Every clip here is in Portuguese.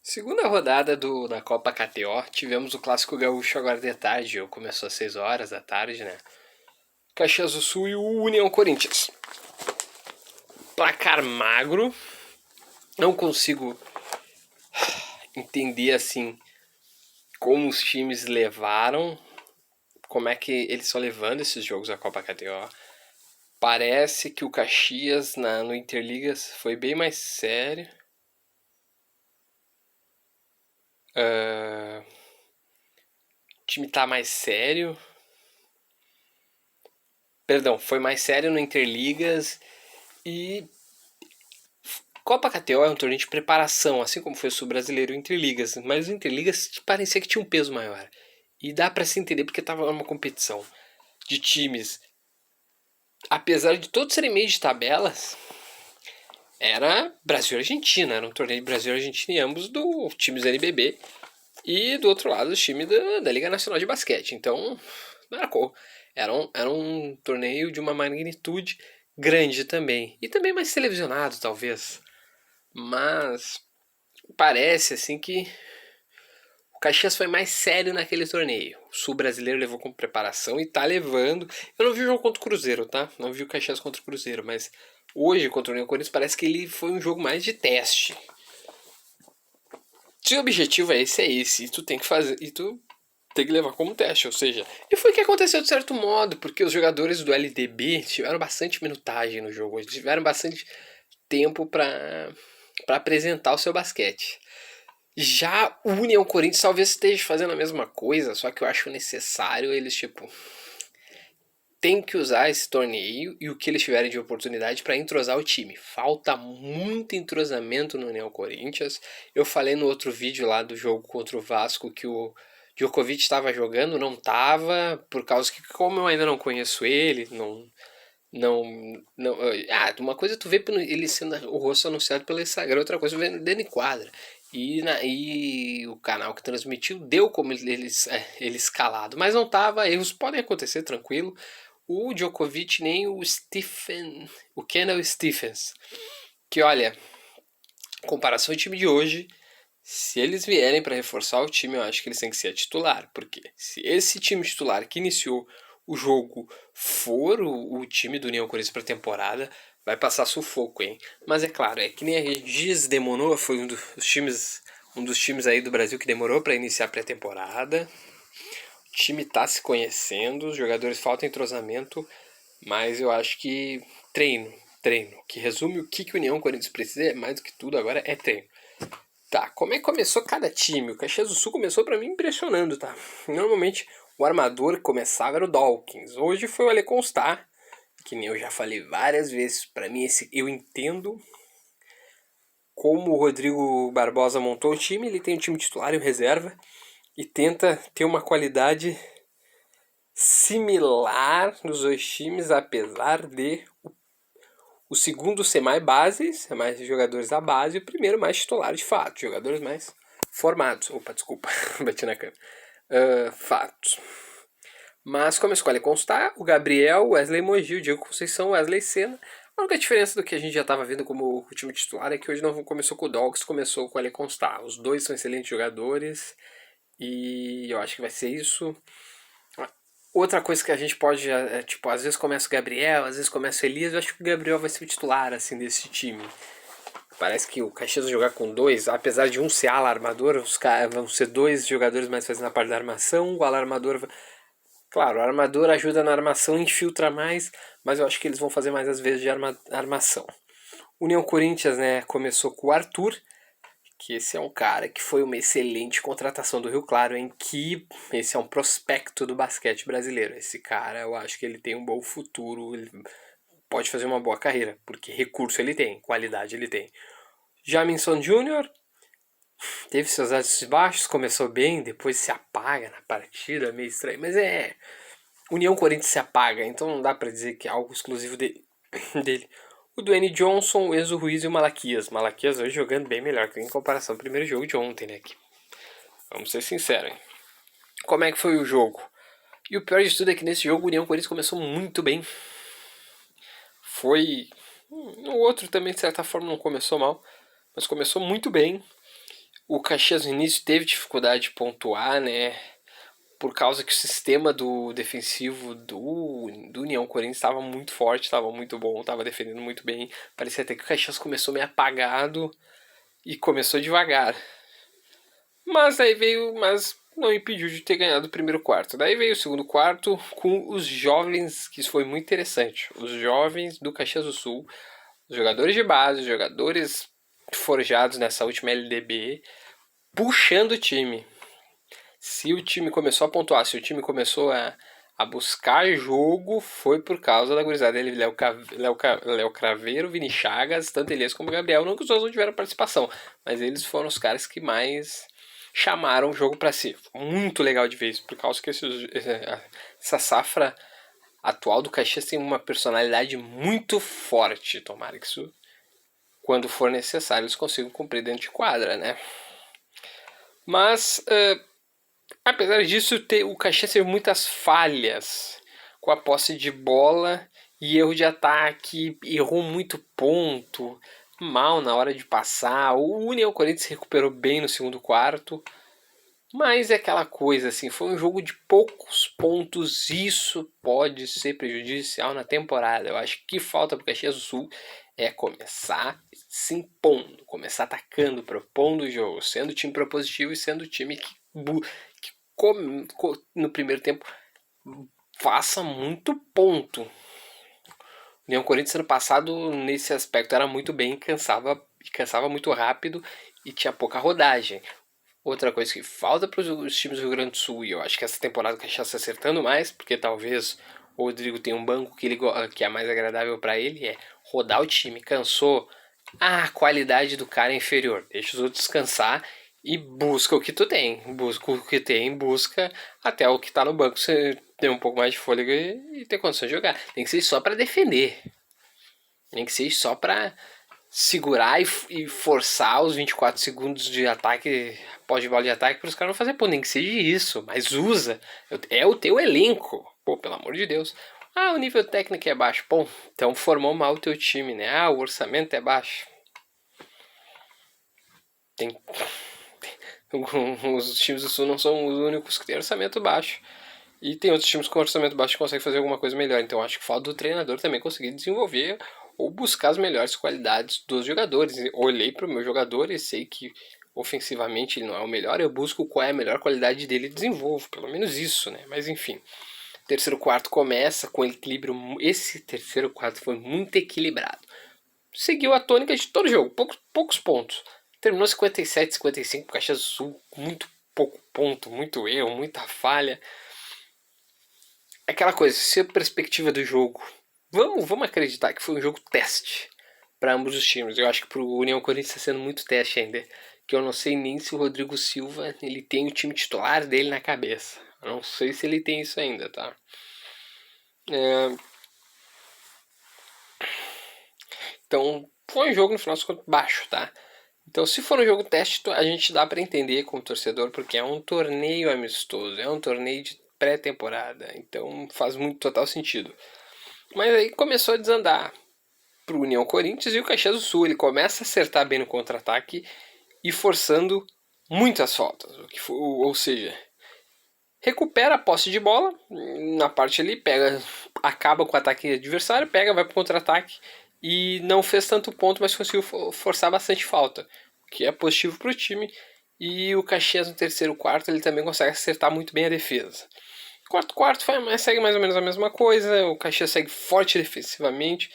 Segunda rodada da Copa KTO, tivemos o Clássico Gaúcho agora de tarde, começou às 6 horas da tarde, né? Caxias do Sul e o União Corinthians. Placar magro, não consigo entender assim como os times levaram, como é que eles estão levando esses jogos da Copa KTO. Parece que o Caxias no Interligas foi bem mais sério. O time tá mais sério. Perdão, foi mais sério no Interligas e Copa KTO é um torneio de preparação, assim como foi o Sul-Brasileiro e o Interligas, mas o Interligas parecia que tinha um peso maior. E dá pra se entender porque tava numa competição de times, apesar de todos serem meio de tabelas, era Brasil e Argentina, era um torneio de Brasil e Argentina e ambos do times da NBB e do outro lado os times da Liga Nacional de Basquete. Então, não era era um torneio de uma magnitude grande também. E também mais televisionado, talvez. Mas parece assim que o Caxias foi mais sério naquele torneio. O Sul brasileiro levou com preparação e tá levando. Eu não vi o jogo contra o Cruzeiro, tá? Não vi o Caxias contra o Cruzeiro, mas hoje contra o União Corinthians parece que ele foi um jogo mais de teste. Se o objetivo é esse, e tu tem que fazer, e tu tem que levar como teste, ou seja, e foi o que aconteceu de certo modo, porque os jogadores do LDB tiveram bastante minutagem no jogo, eles tiveram bastante tempo para apresentar o seu basquete. Já o União Corinthians talvez esteja fazendo a mesma coisa, só que eu acho necessário eles, tipo, tem que usar esse torneio e o que eles tiverem de oportunidade para entrosar o time. Falta muito entrosamento no União Corinthians. Eu falei no outro vídeo lá do jogo contra o Vasco que o Djokovic estava jogando, não estava, por causa que como eu ainda não conheço ele, não, uma coisa é tu vê ele sendo o rosto anunciado pelo Instagram, outra coisa é tu vê dentro de quadra. E o canal que transmitiu deu como ele escalado, mas não tava, erros podem acontecer, tranquilo. O Djokovic nem o Kendall Stephens, que olha, comparação ao time de hoje, se eles vierem para reforçar o time, eu acho que eles têm que ser titular, porque se esse time titular que iniciou o jogo for o time do União Corinthians para a temporada, vai passar sufoco, hein? Mas é claro, é que nem a Giz demorou, foi um dos times aí do Brasil que demorou para iniciar a pré-temporada. O time tá se conhecendo, os jogadores faltam entrosamento, mas eu acho que treino, que resume o que o União Corinthians precisa, é mais do que tudo agora é treino. Tá, como é que começou cada time? O Caxias do Sul começou pra mim impressionando, tá? Normalmente o armador que começava era o Dawkins. Hoje foi o Ale Constar, que nem eu já falei várias vezes. Pra mim, eu entendo como o Rodrigo Barbosa montou o time. Ele tem um time titular e um reserva e tenta ter uma qualidade similar nos dois times, apesar de o segundo ser mais base, ser mais jogadores da base, e o primeiro mais titular de fato, jogadores mais formados. Opa, desculpa, bati na câmera. Fatos. Mas como a escolha constar, o Gabriel, Wesley Mogi, o Diego Conceição, Wesley Senna. A única diferença do que a gente já estava vendo como o time titular é que hoje não começou com o Dogs, começou com o Ale Constar. Os dois são excelentes jogadores e eu acho que vai ser isso. Outra coisa que a gente pode, tipo, às vezes começa o Gabriel, às vezes começa o Elias, eu acho que o Gabriel vai ser o titular, assim, desse time. Parece que o Caxias vai jogar com dois, apesar de um ser ala armador, os caras vão ser dois jogadores mais fazendo a parte da armação, o ala armador. Claro, o armador ajuda na armação, infiltra mais, mas eu acho que eles vão fazer mais as vezes de armação. União Corinthians, né, começou com o Arthur, que esse é um cara que foi uma excelente contratação do Rio Claro, em que esse é um prospecto do basquete brasileiro. Esse cara, eu acho que ele tem um bom futuro, ele pode fazer uma boa carreira, porque recurso ele tem, qualidade ele tem. Jaminson Júnior teve seus altos e baixos, começou bem, depois se apaga na partida, meio estranho, mas União Corinthians se apaga, então não dá pra dizer que é algo exclusivo dele. O Dwayne Johnson, o Enzo Ruiz e o Malaquias. Malaquias hoje jogando bem melhor que em comparação ao primeiro jogo de ontem, né? Vamos ser sinceros, hein? Como é que foi o jogo? E o pior de tudo é que nesse jogo o União Corinthians começou muito bem. Foi. O outro também, de certa forma, não começou mal, mas começou muito bem. O Caxias no início teve dificuldade de pontuar, né? Por causa que o sistema do defensivo do União Corinthians estava muito forte, estava muito bom, estava defendendo muito bem. Parecia até que o Caxias começou meio apagado e começou devagar. Mas não impediu de ter ganhado o primeiro quarto. Daí veio o segundo quarto com os jovens, que isso foi muito interessante. Os jovens do Caxias do Sul, os jogadores de base, os jogadores forjados nessa última LDB, puxando o time. Se o time começou a pontuar, se o time começou a buscar jogo, foi por causa da gurizada dele, Léo Craveiro, Vini Chagas, tanto Elias como Gabriel. Não que os outros não tiveram participação, mas eles foram os caras que mais chamaram o jogo para si. Muito legal de ver isso, por causa que essa safra atual do Caxias tem uma personalidade muito forte. Tomara que isso, quando for necessário, eles consigam cumprir dentro de quadra, né? Mas apesar disso, o Caxias teve muitas falhas com a posse de bola e erro de ataque, errou muito ponto, mal na hora de passar. O União Corinthians se recuperou bem no segundo quarto, mas é aquela coisa assim, foi um jogo de poucos pontos, isso pode ser prejudicial na temporada. Eu acho que falta para o Caxias do Sul é começar se impondo, começar atacando, propondo o jogo, sendo o time propositivo e sendo o time que no primeiro tempo faça muito ponto. O União Corinthians ano passado nesse aspecto era muito bem, cansava muito rápido e tinha pouca rodagem. Outra coisa que falta para os times do Rio Grande do Sul, e eu acho que essa temporada o Caxias está acertando mais, porque talvez o Rodrigo tenha um banco que é mais agradável para ele, é rodar o time. Cansou, a qualidade do cara é inferior. Deixa os outros descansar e busca o que tu tem. Busca o que tem, busca até o que tá no banco você ter um pouco mais de fôlego e ter condição de jogar. Tem que ser só para defender. Tem que ser só para segurar e forçar os 24 segundos de ataque, pós-bola de ataque, para os caras não fazer, pô, nem que seja isso, mas usa. É o teu elenco, pô, pelo amor de Deus. Ah, o nível técnico é baixo. Bom, então formou mal o teu time, né? Ah, o orçamento é baixo. Tem... Os times do Sul não são os únicos que têm orçamento baixo. E tem outros times com orçamento baixo que conseguem fazer alguma coisa melhor. Então acho que falta do treinador também conseguir desenvolver ou buscar as melhores qualidades dos jogadores. Olhei para o meu jogador e sei que ofensivamente ele não é o melhor. Eu busco qual é a melhor qualidade dele e desenvolvo. Pelo menos isso, né? Mas enfim. Terceiro quarto começa com equilíbrio. Esse terceiro quarto foi muito equilibrado. Seguiu a tônica de todo jogo, poucos pontos. Terminou 57, 55 para o Caxias do Sul, muito pouco ponto, muito erro, muita falha. Aquela coisa, se a perspectiva do jogo, vamos acreditar que foi um jogo teste para ambos os times. Eu acho que para o União Corinthians está sendo muito teste ainda, que eu não sei nem se o Rodrigo Silva ele tem o time titular dele na cabeça. Eu não sei se ele tem isso ainda, tá? Então, foi um jogo no final das contas baixo, tá? Então, se for um jogo teste, a gente dá para entender como torcedor, porque é um torneio amistoso, é um torneio de pré-temporada, então faz muito total sentido. Mas aí começou a desandar pro União Corinthians e o Caxias do Sul, ele começa a acertar bem no contra-ataque e forçando muitas faltas, ou seja, recupera a posse de bola na parte ali, acaba com o ataque adversário, vai pro contra-ataque e não fez tanto ponto, mas conseguiu forçar bastante falta, o que é positivo para o time. E o Caxias no terceiro quarto ele também consegue acertar muito bem a defesa. Quarto segue mais ou menos a mesma coisa, o Caxias segue forte defensivamente,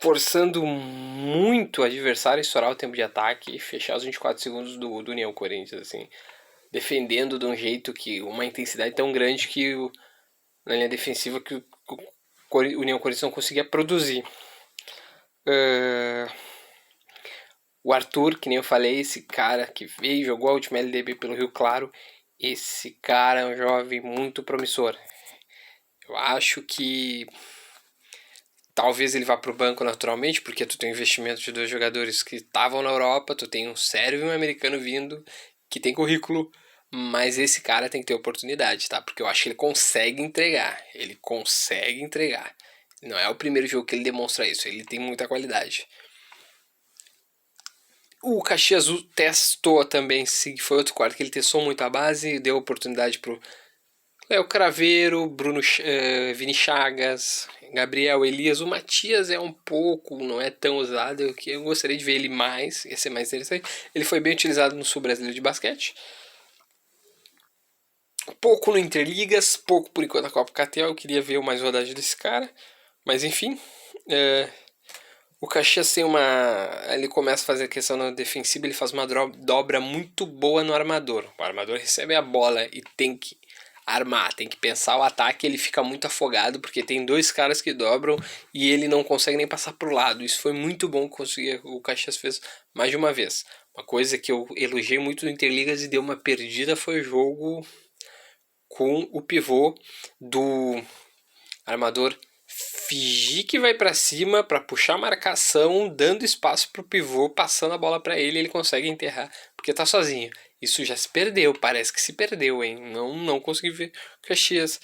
forçando muito o adversário a estourar o tempo de ataque e fechar os 24 segundos do União Corinthians, assim, defendendo de um jeito que uma intensidade tão grande que na linha defensiva que o União Corinthians não conseguia produzir. O Arthur, que nem eu falei, esse cara que veio, jogou a última LDB pelo Rio Claro, esse cara é um jovem muito promissor. Eu acho que talvez ele vá para o banco naturalmente, porque tu tem um investimento de dois jogadores que estavam na Europa, tu tem um sérvio e um americano vindo, que tem currículo, mas esse cara tem que ter oportunidade, tá? Porque eu acho que ele consegue entregar. Ele consegue entregar. Não é o primeiro jogo que ele demonstra isso, ele tem muita qualidade. O Caxias testou também, foi outro quarto que ele testou muito a base, deu oportunidade pro Léo Craveiro, Vini Chagas, Gabriel Elias. O Matias é um pouco, não é tão usado, eu gostaria de ver ele mais, ia ser mais interessante. Ele foi bem utilizado no Sul Brasileiro de Basquete. Pouco no Interligas, pouco por enquanto na Copa KTO, eu queria ver mais rodagem desse cara. Mas enfim, o Caxias tem uma. Ele começa a fazer a questão na defensiva, ele faz uma dobra muito boa no armador. O armador recebe a bola e tem que armar, tem que pensar o ataque, ele fica muito afogado porque tem dois caras que dobram e ele não consegue nem passar pro lado. Isso foi muito bom que o Caxias fez mais de uma vez. Uma coisa que eu elogiei muito no Interligas e deu uma perdida foi o jogo com o pivô do armador fingir que vai para cima para puxar a marcação, dando espaço pro pivô, passando a bola para ele, ele consegue enterrar porque tá sozinho. Isso já se perdeu, parece que se perdeu, hein? Não consegui ver o Caxias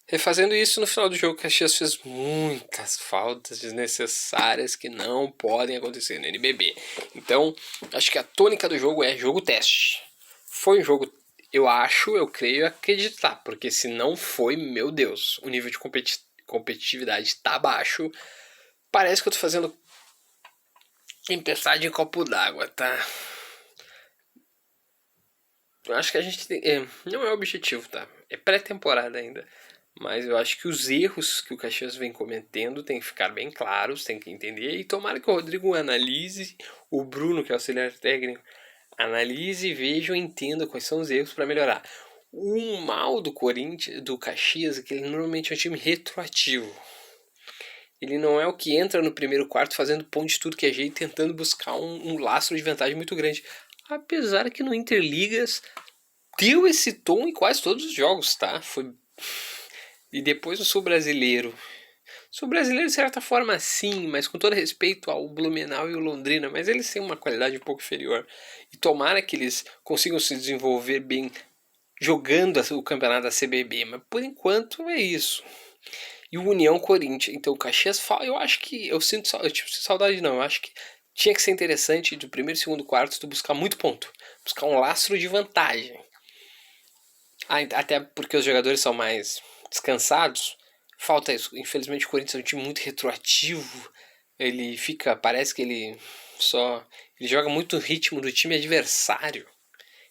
refazendo isso. No final do jogo, o Caxias fez muitas faltas desnecessárias que não podem acontecer no NBB. Então, acho que a tônica do jogo é jogo teste. Foi um jogo, eu creio acreditar, porque se não foi, meu Deus, o nível de competitividade tá baixo. Parece que eu tô fazendo tempestade em copo d'água, tá? Eu acho que a gente tem, não é o objetivo, tá? É pré-temporada ainda. Mas eu acho que os erros que o Caxias vem cometendo tem que ficar bem claros, tem que entender. E tomara que o Rodrigo analise, o Bruno, que é o auxiliar técnico, analise, veja e entenda quais são os erros para melhorar. O mal do Corinthians, do Caxias, é que ele normalmente é um time retroativo. Ele não é o que entra no primeiro quarto fazendo ponto de tudo que é jeito, tentando buscar um lastro de vantagem muito grande. Apesar que no Interligas deu esse tom em quase todos os jogos, tá? E depois o Sul Brasileiro. Sul Brasileiro, de certa forma, sim, mas com todo respeito ao Blumenau e o Londrina, mas eles têm uma qualidade um pouco inferior. E tomara que eles consigam se desenvolver bem jogando o campeonato da CBB, mas por enquanto é isso. E o União Corinthians. Então o Caxias, eu acho que eu sinto saudade não, eu acho que tinha que ser interessante do primeiro e segundo quarto tu buscar muito ponto, buscar um lastro de vantagem. Até porque os jogadores são mais descansados, falta isso. Infelizmente o Corinthians é um time muito retroativo. Ele fica, parece que ele joga muito no ritmo do time adversário,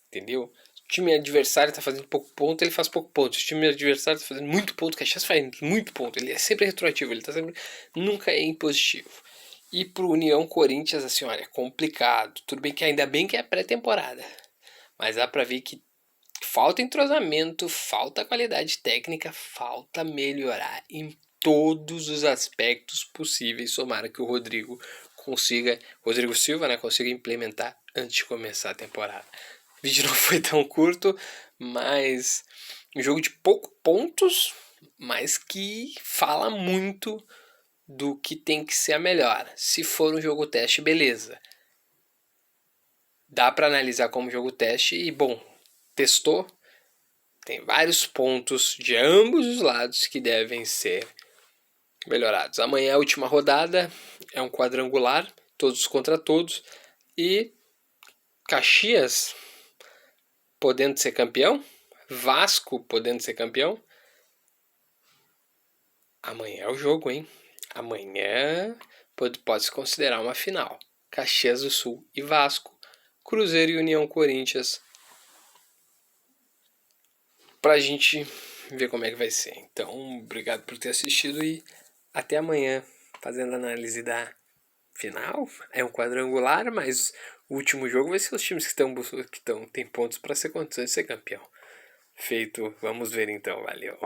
entendeu? O time adversário tá fazendo pouco ponto, ele faz pouco ponto. O time adversário tá fazendo muito ponto, o Caxias faz muito ponto. Ele é sempre retroativo, ele tá sempre, nunca é impositivo. E pro União Corinthians, assim, olha, é complicado. Tudo bem que ainda bem que é pré-temporada, mas dá pra ver que falta entrosamento, falta qualidade técnica, falta melhorar em todos os aspectos possíveis. Tomara que o Rodrigo Silva, né, consiga implementar antes de começar a temporada. O vídeo não foi tão curto, mas um jogo de poucos pontos, mas que fala muito do que tem que ser a melhor. Se for um jogo teste, beleza. Dá para analisar como jogo teste e, bom, testou. Tem vários pontos de ambos os lados que devem ser melhorados. Amanhã é a última rodada, é um quadrangular, todos contra todos. E Caxias podendo ser campeão, Vasco podendo ser campeão. Amanhã é o jogo, hein? Amanhã pode se considerar uma final. Caxias do Sul e Vasco, Cruzeiro e União Corinthians, pra gente ver como é que vai ser. Então, obrigado por ter assistido e até amanhã, fazendo a análise da final. É um quadrangular, mas o último jogo vai ser os times que tem pontos para ser condições de ser campeão. Feito, vamos ver então, valeu.